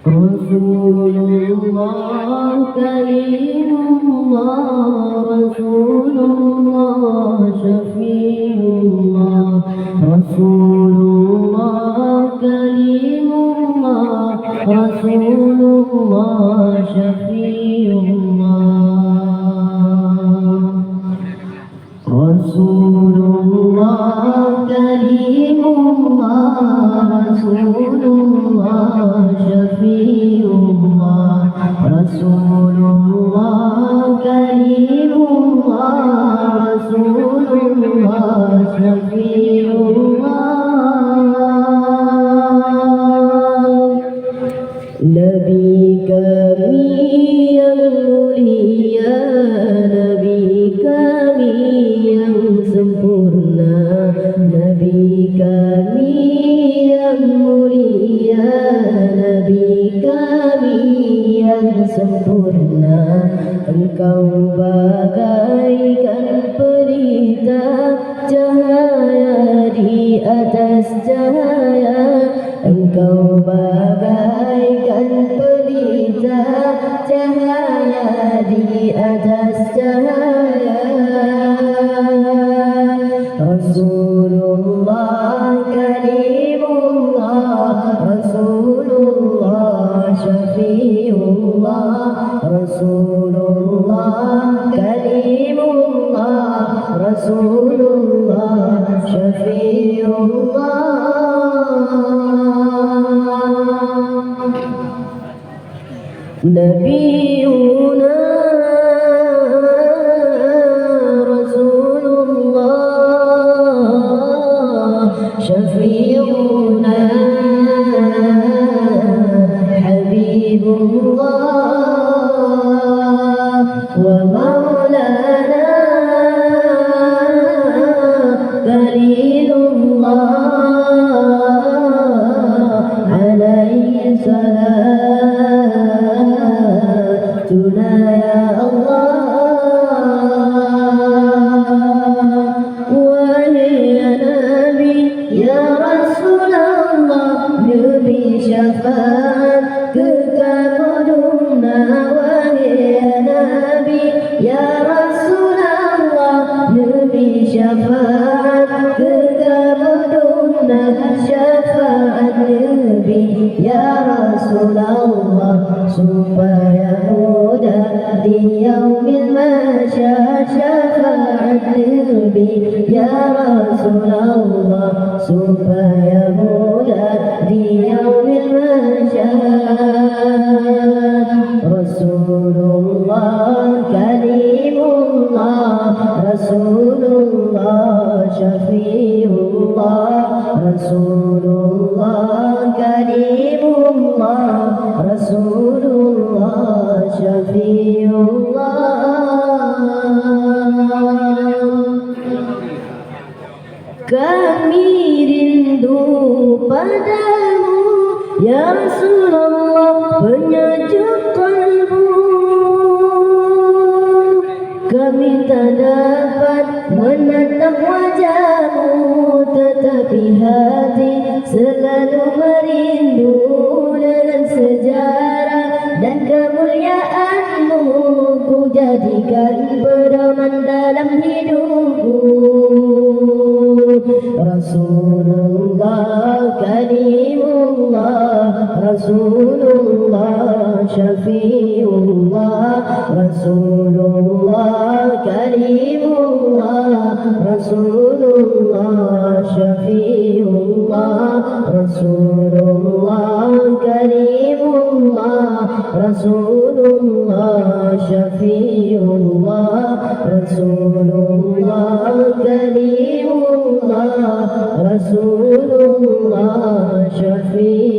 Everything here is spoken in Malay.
رسول الله كريم الله رسول الله شفيع الله رسول الله كريم الله رسول الله شفيع الله رسول الله كريم الله رسول الله شفيع الله رسول الله كريم الله رسول الله شفيع الله نبي kami yang mulia, Nabi kami yang sempurna, Nabi kami yang mulia, Nabi kami yang sempurna. Engkau bagaikan pelita cahaya di atas cahaya, Engkau bagaikan pelita cahaya di atas cahaya. Rasulullah karimullah Rasulullah syafiullah Rasulullah karimullah Rasulullah syafiullah. Nabiyuna Rasulullah Syafi'una Habibullah wa maulana Khalilullah alaihi salatuna ya Allah. Wahai Nabi ya Rasulullah, beri syafaat kekabuluna. Wahai Nabi ya Rasulullah, beri syafaat kekabuluna. Syafaat Nabi ya Rasulullah supaya mudah di yaumil mahsyar. Syafaat Nabi ya Rasulullah supaya mudah di yaumil mahsyar. Rasulullah kalimullah Rasulullah syafiullah Rasulullah kalimullah Rasulullah syafiullah. Kami rindu padamu ya Rasulullah, penyejuk kalbu. Kami tak dapat menatap wajahmu, tetapi hati selalu merindu. Dengan sejarah dan kemuliaanmu, ku jadikan pedoman dalam hidupku. Rasulullah kalimullah Rasulullah syafiullah Rasulullah kalimullah Rasulullah syafiullah Rasulullah kalimullah Rasulullah syafiullah Rasulullah kalimullah Rasulullah syafi'ullah.